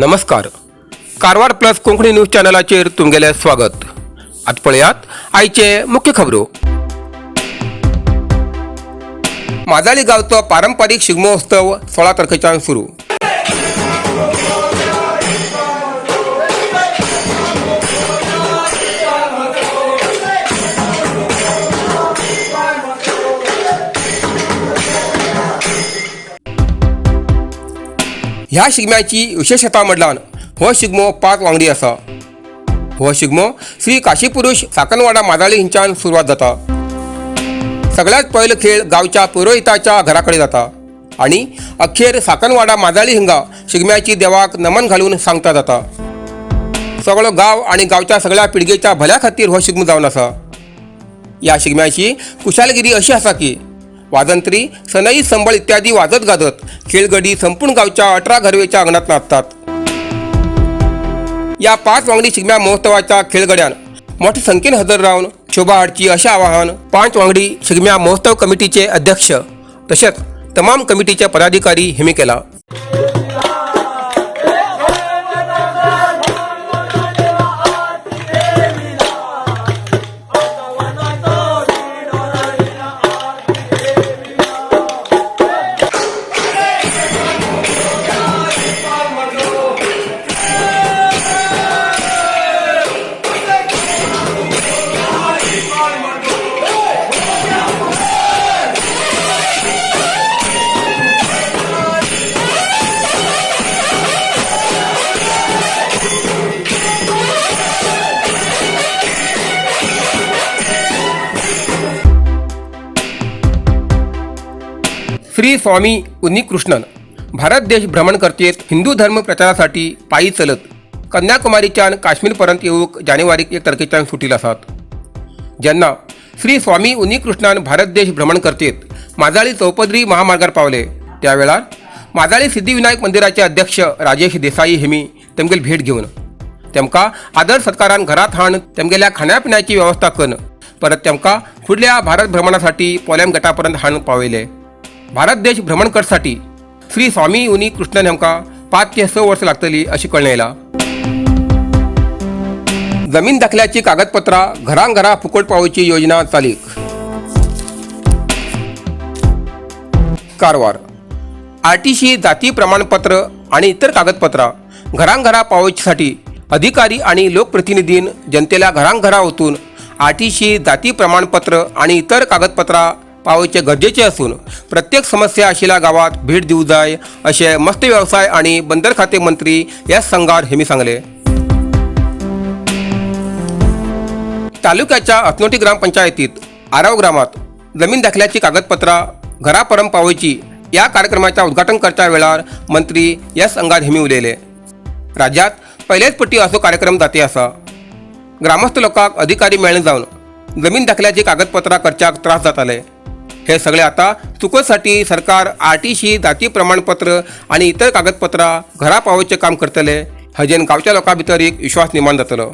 नमस्कार. Karwar plus Konkani news चॅनलाचेर तुमगेले स्वागत. आज पळयात आयचे मुख्य खबरो. माजाळी गांवचो पारंपारीक शिगमोत्सव 16 तारखेच्यान सुरू. ह्या शिगम्याची विशेषता म्हणल्यार हो शिगमो 5 वांगडी आसा. हो शिगमो श्री काशीपुरुष साकनवाडा माजाळी हिंच्यान सुरवात जाता. सगळ्यात पयलो खेळ गांवच्या पुरोहिताच्या घरा कडेन जाता आनी अखेर साकनवाडा माजाळी हिंगा शिगम्याची देवाक नमन घालून सांगता जाता. सगळो गांव आनी गांवच्या सगळ्या पिळगेच्या भल्या खातीर हो शिगमो जावन आसा. ह्या शिगम्याची कुशालगिरी अशी आसा की वाजंत्री, सनई, संबळ इत्यादी वाजत गाजत खेळगडी संपूर्ण गावच्या 18 घरवेच्या अंगणात नाचतात. या 5 वांगडी शिगम्या महोत्सवाच्या खेळगड्यान मोठ्या संख्येन हजर रावन शोभा हाडची अशें आवाहन 5 वांगडी शिगम्या महोत्सव कमिटीचे अध्यक्ष तशेंच तमाम कमिटीचे पदाधिकारी हेमी केला. श्री स्वामी उन्नीकृष्णन भारत देश भ्रमण करतेत हिंदू धर्म प्रचारासाठी पायी चलत कन्याकुमारीच्यान काश्मीरपर्यंत येऊक जानेवारी 1 तारखेच्यान सुटील आसात. जेन्ना श्री स्वामी उन्नीकृष्णन भारत देश भ्रमण करतेत माजाळी चौपदरी महामार्गार पावले त्या वेळार माजाळी सिद्धिविनायक मंदिराचे अध्यक्ष राजेश देसाई हेमी तेमगेली भेट घेवन तेमकां आदर सत्कारान घरात हाडून तेमगेल्या खाण्यापिण्याची व्यवस्था करून परत तेमकां फुडल्या भारत भ्रमणासाठी पोलॅम गटापर्यंत हाडून पावयले. भारत देश भ्रमण करसाठी श्री स्वामी उन्नीकृष्णन हेमकां 5 ते 6 वर्सां लागतली अशी कळणे येयला. जमीन दाखल्याची कागदपत्रां घरां फुकट पावोवची योजना चालीक. कारवार आरटीसी जाती प्रमाणपत्र आणि इतर कागदपत्रां घरां पावोवच्यासाठी अधिकारी आणि लोकप्रतिनिधीन जनतेला घरां वचून आरटीसी जाती प्रमाणपत्र आणि इतर कागदपत्रां पावोवचे गरजेचे असून प्रत्येक समस्या आशिल्ल्या गावात भेट दिवं जाय अशें मत्स्य वेवसाय आणि बंदर खाते मंत्री एस संगार हेमी सांगले. तालुक्याच्या अथनोटी ग्रामपंचायतीत आराव ग्रामात जमीन दाखल्याची कागदपत्रां घरापर्यंत पावोवची या कार्यक्रमाच्या उद्घाटन करच्या वेळार मंत्री एस संगार हेमी उलयले. राज्यात पहिलेच पट्टी असो कार्यक्रम जाती आसा. ग्रामस्थ लोकांक अधिकारी मेळून जावन जमीन दाखल्याची कागदपत्रां करच्याक त्रास जाताले. हे सगळे आता चुकोसाठी सरकार आरटीसी जाती प्रमाणपत्र आणि इतर कागदपत्रां घरा पावोवचे काम करतले हाजेन गांवच्या लोकां भितर एक विश्वास निर्माण जातलो.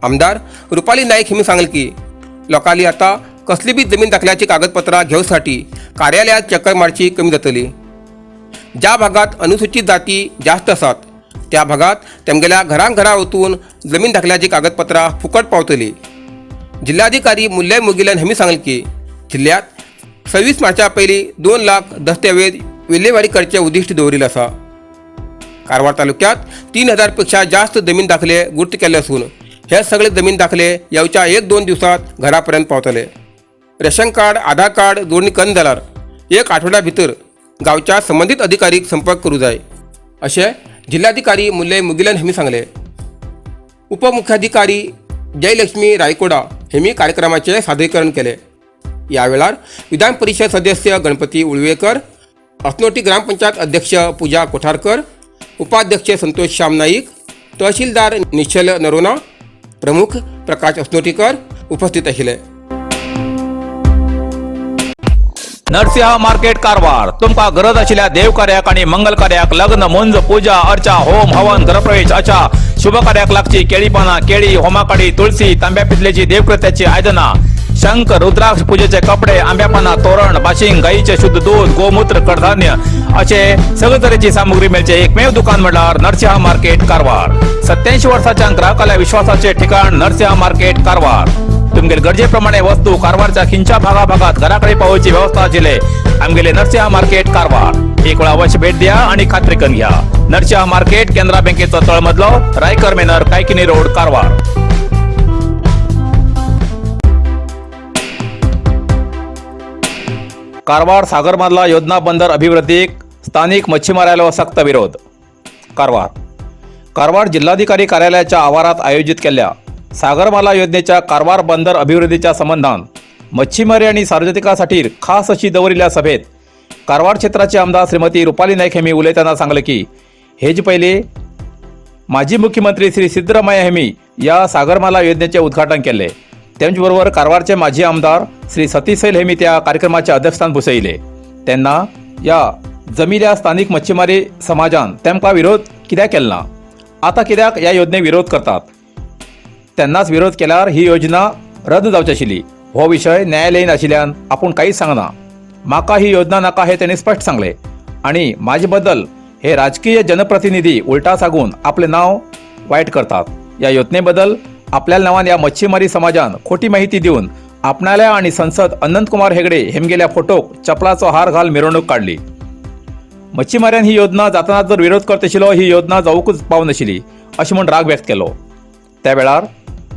आमदार रुपाली नाईक हिमी सांगले की लोकांनी आता कसली बी जमीन दाखल्याची कागदपत्रां घेवसाठी कार्यालयात चक्कर मारची कमी जातली. ज्या भागात अनुसूचित जाती जास्त आसात त्या भागात तेमगेल्या घरां वचून जमीन दाखल्याची कागदपत्रां फुकट पावतली. जिल्हाधिकारी मुल्लय मुगिलन हेमी सांगले की जिल्ह्यात 26 मार्चा पयलीं 2 लाख दस्तावेज विल्हेवारी करचे उद्दिष्ट दवरिल्लें आसा. कारवार तालुक्यात 3000 पेक्षा जास्त जमीन दाखले गुर्त केले असून हे सगळे जमीन दाखले येवच्या 1-2 दिवसात घरापर्यंत पावतले. रेशन कार्ड, आधार कार्ड जोडणी करून जाल्यार 1 आठवड्या भितर गावच्या संबंधित अधिकारीक संपर्क करूं जाय अशें जिल्हाधिकारी मुल्लय मुगिलन हेमी सांगले. उपमुख्याधिकारी जयलक्ष्मी रायकोडा हेमी कार्यक्रमाचे सादरीकरण केले. या वेळार विधान परिषद सदस्य गणपती उळवेकर, अथनोटी ग्रामपंचायत अध्यक्ष पूजा कोठारकर, उपाध्यक्ष संतोष श्याम नाईक, तहसीलदार निश्चल नरोना, प्रमुख प्रकाश अस्नोटीकर उपस्थित आशिल्ले. नरसिंह मार्केट कारवार तुमका गरज आशिल्ल्या देव कार्याक आणि मंगल कार्याक, लग्न, मुंज, पूजा, अर्चा, होम, हवन, गृहप्रवेश अशा शुभ कार्याक लागची केळी पानां, केळी, होमाकाडी, तुळशी, तांब्या पितलेची देवकृत्याची आयदनां, शंख रुद्राक्ष पूजेचे कपडे आंब्यापाना तोरण बाशिंग गाईचे शुद्ध दूध गोमूत्र कडधान्य असे सगळे तऱ्हेची सामुग्री मिळचे एकमेव दुकान म्हणल्यार नरसिंहा मार्केट कारवार 87 वर्षाच्या ग्राहकाला विश्वासाचे ठिकाण नरसिंहा मार्केट कारवार तुमगेल गरजेप्रमाणे वस्तू कारवारच्या खिंच्या भागाभागात घराकडे पावची व्यवस्था आशिल्ले आमगेले नरसिंहा मार्केट कारवार एक वेळ अवश्य भेट द्या आणि खात्री करून घ्या नरसिंहा मार्केट केंद्रा बँकेचो तळमजलो रायकर मेनर कायकिनी रोड कारवार कारवार सागरमाला योजना बंदर अभिवृद्धीक स्थानिक मच्छीमाराला सक्त विरोध कारवार जिल्हाधिकारी कार्यालयाच्या आवारात आयोजित केलेल्या सागरमाला योजनेच्या कारवार बंदर अभिवृद्धीच्या संबंधान मच्छीमारी आणि सार्वजनिकांसाठी खास अशी दवरिल्ल्या सभेत कारवार क्षेत्राचे आमदार श्रीमती रुपाली नाईक हेमी उलयतना सांगले की हेज पयलीं माजी मुख्यमंत्री श्री सिद्धरामय्या हेमी या सागरमाला योजनेचे उद्घाटन केले तेच बरोबर कारवारचे माजी आमदार श्री सतीशैल हेमी त्या कार्यक्रमाचे अध्यक्षस्थान भूषयले त्यांना या जमिल्ल्या स्थानिक मच्छीमारी समाजान तेमकां विरोध कित्याक केला आता कित्याक या योजनेक विरोध करतात त्यांनाच विरोध केल्यार ही योजना रद्द जावची आशिल्ली हो विषय न्यायालयीन आशिल्ल्यान आपूण कांयच सांगना म्हाका ही योजना नाका हे त्यांनी स्पष्ट सांगले आणि माझे बद्दल हे राजकीय जनप्रतिनिधी उलटा सांगून आपले नाव वाईट करतात या योजनेबद्दल आपल्या नावान या मच्छीमारी समाजान खोटी माहिती देऊन आपणाल्या आणि संसद अनंतकुमार हेगडे हेमगेल्या फोटोक चपलाचो हार घाल मिरवणूक काढली मच्छीमाऱ्यान ही योजना जातना जर विरोध करत आशिल्लो ही योजना जावूंकच पावनाशिल्ली अशें म्हूण राग व्यक्त केलो त्या वेळार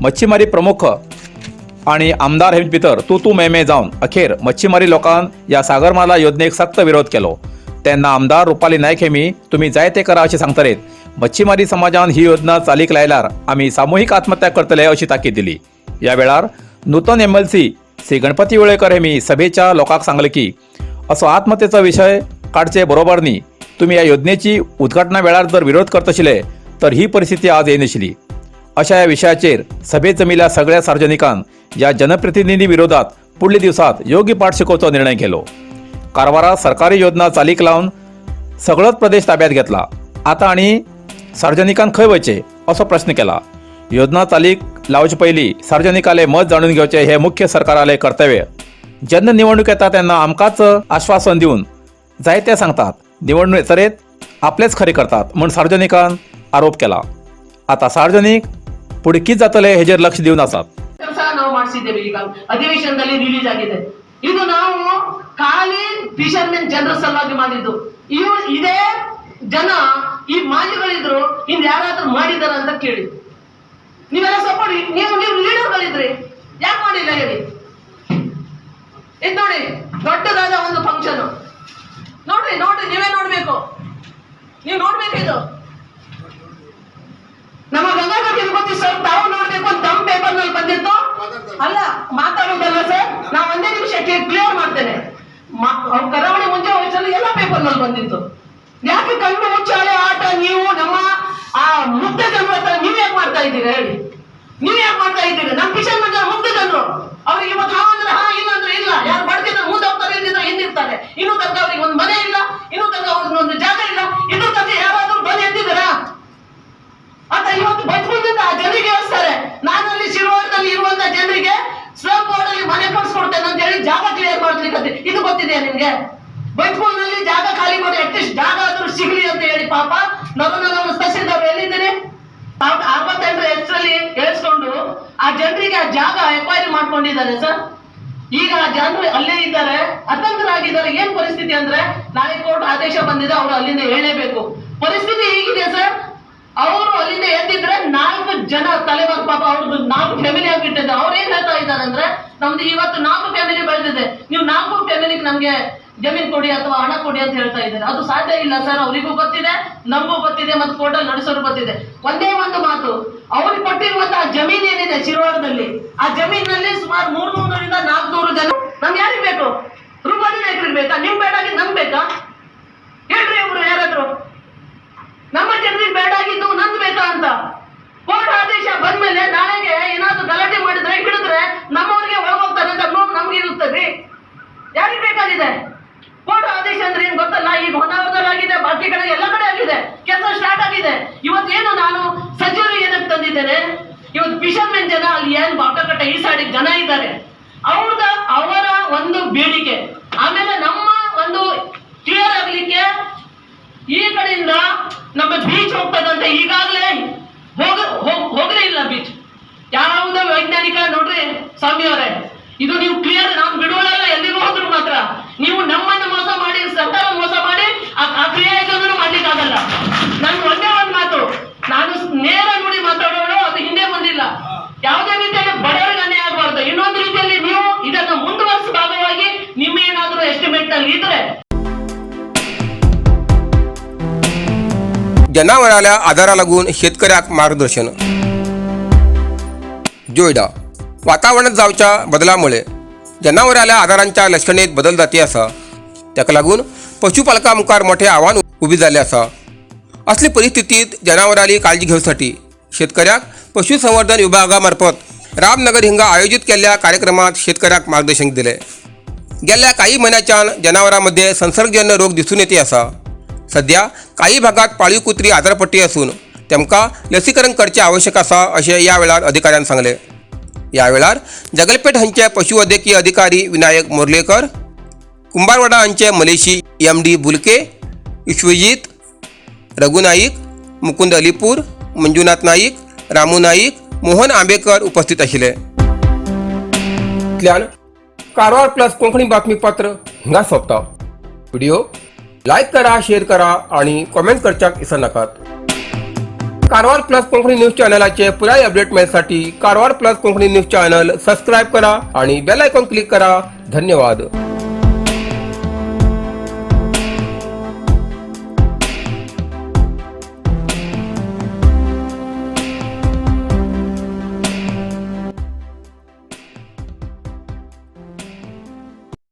मच्छीमारी प्रमुख आणि आमदार हे भितर तू मेमे जावन अखेर मच्छीमारी लोकांन या सागरमाला योजनेक सक्त विरोध केलो तेन्ना आमदार रुपाली नायक हेमी तुम्ही जाय ते करा अशें सांगतरेत मच्छीमारी समाजान ही योजना चालीक लायल्यार आमी सामुहीक आत्महत्या करतले अशी ताकीद दिली या वेळार नूतन एमएलसी श्री गणपती वेळेकर हेमी सभेच्या लोकांक सांगले की असो आत्महत्येचो विषय काडचे बरोबर न्ही तुम्ही या योजनेची उद्घाटना वेळार जर विरोध करत आशिल्ले तर ही परिस्थिती आज येनाशिल्ली अशा या विषयाचेर सभेत जमिल्ल्या सगळ्या सार्वजनिकांन या जनप्रतिनिधी विरोधात पुढल्या दिवसात योग्य पाठ शिकोवचो निर्णय केलो कारवारात सरकारी योजना चालीक लावन सगळोच प्रदेश ताब्यात घेतला आता आणि सार्वजनिकांक खंय वयचे असो प्रश्न केला योजना चालीक लावचे पयलीं सार्वजनिकाले मत जाणून घेवचे हे मुख्य सरकाराले कर्तव्य जेन्ना निवडणूक येता तेन्ना आमकांच आश्वासन दिवन जायते सांगतात निवडणूक येतरेत आपलेच खरे करतात म्हूण सार्वजनिकान आरोप केला आता सार्वजनिक पुढे कितें जातले हेजेर लक्ष दिवन आसात ನಾವು ಮಾಡಿಸಿದ್ದೇವೆ ಈಗ ಅಧಿವೇಶನದಲ್ಲಿ ರಿಲೀಸ್ ಆಗಿದೆ ಇದು ನಾವು ಖಾಲಿ ಫಿಶರ್ಮೆನ್ ಜನರ ಸಲುವಾಗಿ ಮಾಡಿದ್ದು ಇದೇ ಜನ ಈ ಮಾಜಿಗಳಿದ್ರು ಇನ್ ಯಾರಾದ್ರೂ ಮಾಡಿದಾರ ಅಂತ ಕೇಳಿ ನೀವೆಲ್ಲ ಸಪೋರ್ಟ್ ನೀವು ಲೀಡರ್ಗಳಿದ್ರಿ ಯಾಕೆ ಮಾಡಿಲ್ಲ ಹೇಳಿ ಇದು ನೋಡಿ ದೊಡ್ಡದಾದ ಒಂದು ಫಂಕ್ಷನ್ ನೋಡ್ರಿ ನೀವೇ ನೋಡ್ಬೇಕು ನೀವು ನೋಡ್ಬೇಕು ಇದು ನಮ್ಮ ಗಂಗಾಧರ್ ತಿರುಪತಿ ಸರ್ ತಾವು ನೋಡ್ಬೇಕು ತಮ್ಮ ಪೇಪರ್ ನಲ್ಲಿ ಬಂದಿತ್ತು ಅಲ್ಲ ಮಾತಾಡೋದಲ್ಲ ಸರ್ ನಾ ಒಂದೇ ನಿಮಿಷ ಕ್ಲಿಯರ್ ಮಾಡ್ತೇನೆ ಕರಾವಳಿ ಮುಂಚೆ ವಯಸ್ಸಲ್ಲಿ ಎಲ್ಲ ಪೇಪರ್ ನಲ್ಲಿ ಬಂದಿತ್ತು ಯಾಕೆ ಕಣ್ಣು ಮುಚ್ಚಾಲೆ ಆಟ ನೀವು ನಮ್ಮ ಆ ಮುಗ್ಧ ಜನರ ಹತ್ರ ನೀವ್ ಯಾಕೆ ಮಾಡ್ತಾ ಇದ್ದೀರಾ ಹೇಳಿ ನೀವ್ ಯಾಕೆ ಮಾಡ್ತಾ ಇದ್ದೀರಿ ನಮ್ಮ ಕಿಶನ್ ಮಂಜ ಮುಗ್ಧ ಜನರು ಅವ್ರಿಗೆ ಇವತ್ತು ಹಾ ಅಂದ್ರೆ ಹಾ ಇಲ್ಲ ಅಂದ್ರೆ ಇಲ್ಲ ಯಾರು ಬಡ್ತಿದ್ರೆ ಮುಂದೆ ಹೋಗ್ತಾರೆ ಇಲ್ಲಿಂದ ಹಿಂದಿರ್ತಾರೆ ಇನ್ನೂ ತನಕ ಅವ್ರಿಗೆ ಒಂದು ಮನೆ ಇಲ್ಲ ಇನ್ನೂ ತನಕ ಅವ್ರಿಗೆ ಒಂದು ಜಾಗ ಇಲ್ಲ ಇನ್ನೂ ತನಕ ಯಾರಾದ್ರೂ ಬಂದು ಎದ್ದಿದ್ದಾರಾ ಅಂತ ಇವತ್ತು ಬೈಸ್ಕೊಂಡಿದ್ದ ಆ ಜನರಿಗೆ ಹೇಳ್ತಾರೆ ನಾನಲ್ಲಿ ಶಿರೋಳದಲ್ಲಿ ಇರುವಂತ ಜನರಿಗೆ ಸ್ಲಮ್ ಬೋರ್ಡ್ ಅಲ್ಲಿ ಮನೆ ಕಟ್ಸ್ಕೊಡ್ತೇನೆ ಅಂತ ಹೇಳಿ ಜಾಗ ಕ್ಲಿಯರ್ ಮಾಡ್ಲಿಕ್ಕೆ ಇದು ಗೊತ್ತಿದೆಯಾ ನಿಮ್ಗೆ ಬೈಸ್ಕೂಲ್ನಲ್ಲಿ ಜಾಗ ಖಾಲಿ ಮಾಡಿ ಅಟ್ಲೀಸ್ಟ್ ಜಾಗ ಆದ್ರೂ ಸಿಗ್ಲಿ ಅಂತ ಹೇಳಿ ಪಾಪ ನಾವು ತಹಸೀಲ್ದಾರ್ ಎಲ್ಲಿದ್ದೀರಿ 68 ಹೆಸರಲ್ಲಿ ಹೇಳ್ಸ್ಕೊಂಡು ಆ ಜನರಿಗೆ ಆ ಜಾಗ ಎಕ್ವೈರಿ ಮಾಡ್ಕೊಂಡಿದ್ದಾರೆ ಸರ್ ಈಗ ಆ ಜನರು ಅಲ್ಲೇ ಇದ್ದಾರೆ ಅತಂತ್ರರಾಗಿದ್ದಾರೆ ಏನ್ ಪರಿಸ್ಥಿತಿ ಅಂದ್ರೆ ನಾಳೆ ಕೋರ್ಟ್ ಆದೇಶ ಬಂದಿದೆ ಅವರು ಅಲ್ಲಿಂದ ಹೇಳಲೇಬೇಕು ಪರಿಸ್ಥಿತಿ ಹೀಗಿದೆ ಸರ್ ಅವರು ಅಲ್ಲಿಂದ ಎದ್ದಿದ್ರೆ 4 ಜನ ತಲೆಬಾಗ್ ಪಾಪ ಅವ್ರದ್ದು 4 ಫ್ಯಾಮಿಲಿ ಆಗಿಟ್ಟಿದೆ ಅವ್ರು ಏನ್ ಹೇಳ್ತಾ ಇದ್ದಾರೆ ಅಂದ್ರೆ ನಮ್ದು ಇವತ್ತು 4 ಫ್ಯಾಮಿಲಿ ಬೆಳೆದಿದೆ ನೀವು 4 ಫ್ಯಾಮಿಲಿಗೆ ನಮ್ಗೆ ಜಮೀನ್ ಕೊಡಿ ಅಥವಾ ಹಣ ಕೊಡಿ ಅಂತ ಹೇಳ್ತಾ ಇದ್ದಾರೆ ಅದು ಸಾಧ್ಯ ಇಲ್ಲ ಸರ್ ಅವರಿಗೂ ಗೊತ್ತಿದೆ ನಮಗೂ ಗೊತ್ತಿದೆ ಮತ್ತು ಕೋರ್ಟಲ್ಲಿ ನಡೆಸೋರು ಗೊತ್ತಿದೆ ಒಂದೇ ಒಂದು ಮಾತು ಅವ್ರಿಗೆ ಕೊಟ್ಟಿರುವಂತಹ ಜಮೀನ್ ಏನಿದೆ ಶಿರವಾಡದಲ್ಲಿ ಆ ಜಮೀನಲ್ಲಿ ಸುಮಾರು 300 ರಿಂದ 400 ಜನ ನಮ್ಗೆ ಯಾರಿಗೆ ಬೇಕು ರೂಪಾಯಿ ನಾಯಕರಿಗೆ ಬೇಕಾ ನಿಮ್ ಬೇಡಾಗಿ ನಮ್ಗೆ ಬೇಕಾ ಹೇಳ್ರಿ ಒಬ್ರು ಯಾರಾದ್ರು ನಮ್ಮ ಜನರಿಗೆ ಬೇಡಾಗಿದ್ದು ನಂದು ಬೇಕಾ ಅಂತ ಕೋರ್ಟ್ ಆದೇಶ ಬಂದ್ಮೇಲೆ ನಾಳೆಗೆ ಏನಾದ್ರು ಗಲಾಟೆ ಮಾಡಿದ್ರೆ ಹಿಡಿದ್ರೆ ನಮ್ಮವ್ರಿಗೆ ಹೋಗ್ತಾರೆ ಅಂತ ನೋವು ನಮ್ಗೆ ಇರುತ್ತದೆ ಯಾರಿಗೆ ಬೇಕಾಗಿದೆ ಕೋರ್ಟ್ ಆದೇಶ ಅಂದ್ರೆ ಏನ್ ಗೊತ್ತಲ್ಲ ಈಗ ಹೊನ್ನಾವರದಲ್ಲಾಗಿದೆ ಬಾಕಿ ಕಡೆ ಎಲ್ಲ ಕಡೆ ಆಗಿದೆ ಕೆಲಸ ಸ್ಟಾರ್ಟ್ ಆಗಿದೆ ಇವತ್ತೇನು ನಾನು ಸಚಿವರು ಏನಕ್ಕೆ ತಂದಿದ್ದೇನೆ ಇವತ್ತು ಫಿಶರ್ಮೆನ್ ಜನ ಅಲ್ಲಿ ಏನ್ ಬಾಕಕಟ್ಟ ಈ ಸೈಡಿಗೆ ಜನ ಇದ್ದಾರೆ ಅವರ ಒಂದು ಬೇಡಿಕೆ, ಆಮೇಲೆ ನಮ್ಮ ಒಂದು ಕ್ಲಿಯರ್ ಆಗ್ಲಿಕ್ಕೆ ಈ ಕಡೆಯಿಂದ ನಮ್ಮ ಬೀಚ್ ಹೋಗ್ತದಂತೆ, ಈಗಾಗಲೇ ಹೋಗಲೇ ಇಲ್ಲ ಬೀಚ್. ಯಾವುದೋ ವೈಜ್ಞಾನಿಕ ನೋಡ್ರಿ ಸ್ವಾಮಿಯವರೇ, ಇದು ನೀವು ಕ್ಲಿಯರ್, ನಾವು ಬಿಡುವಲ್ಲ ಎಲ್ಲಿಗೂ ಹೋದ್ರು ಮಾತ್ರ. ನೀವು ನಮ್ಮನ್ನು ಮೋಸ ಮಾಡಿ, ಸರ್ಕಾರ ಮೋಸ ಮಾಡಿ ಆ ಕ್ರಿಯೆಯನ್ನು ಮಾಡ್ಲಿಕ್ಕೆ ಆಗಲ್ಲ. ನನ್ ಒಂದೇ ಒಂದು ಮಾತು, ನಾನು ನೇರ ನುಡಿ ಮಾತಾಡೋಣ, ಅದು ಹಿಂದೆ ಬಂದಿಲ್ಲ. ಯಾವುದೇ ರೀತಿಯಲ್ಲಿ ಬಡವರಿಗೆ ಅನ್ಯಾಯ ಆಗಬಾರ್ದು. ಇನ್ನೊಂದು ರೀತಿಯಲ್ಲಿ ನೀವು ಇದನ್ನು ಮುಂದುವರಿಸುವ ಭಾಗವಾಗಿ ನಿಮ್ಮ ಏನಾದರೂ ಎಸ್ಟಿಮೇಟ್ ನಲ್ಲಿ ಇದ್ರೆ जनावराला आजारा लागून शेतकऱ्याक मार्गदर्शन. जोयडा वातावरणात जावच्या बदलामुळे जनावराला आजारांच्या लक्षणेत बदल जाती आसा. ताका लागून पशुपालका मुखार मोठे आव्हान उभी जाल्ले आसा. असली परिस्थितीत जनावरांची काळजी घेवसाठी शेतकऱ्याक पशुसंवर्धन विभागामार्फत रामनगर हिंगा आयोजित केल्ल्या कार्यक्रमात शेतकऱ्याक मार्गदर्शन दिले. गेल्या काही महिन्याच्यान जनावरांमध्ये संसर्गजन्य रोग दिसून येते आसा. सध्या काही भागात पाळीव कुत्री आजारपट्टी असून तेमकां लसीकरण करचे आवश्यक आसा अशें या वेळार अधिकाऱ्यान सांगले. या वेळार जगलपेट हांचे पशुवैद्यकीय अधिकारी विनायक मोर्लेकर, कुंभारवाडा हांचे मलेशी MD बुलके, विश्वजीत, रघु नाईक, मुकुंद अलीपूर, मंजुनाथ नाईक, रामू नाईक, मोहन आंबेकर उपस्थित आशिल्ले. इतल्यान कारवार प्लस कोंकणी बातमीपत्र हिंगा सोंपता. व्हिडिओ लाईक करा, शेअर करा आणि कॉमेंट करच्याक विसरू नाकात. कारवार प्लस कोंकणी न्यूज चॅनलाचे पुराय अपडेट मिळण्यासाठी Karwar plus Konkani news channel subscribe करा आणि बेल आयकॉन क्लिक करा. धन्यवाद.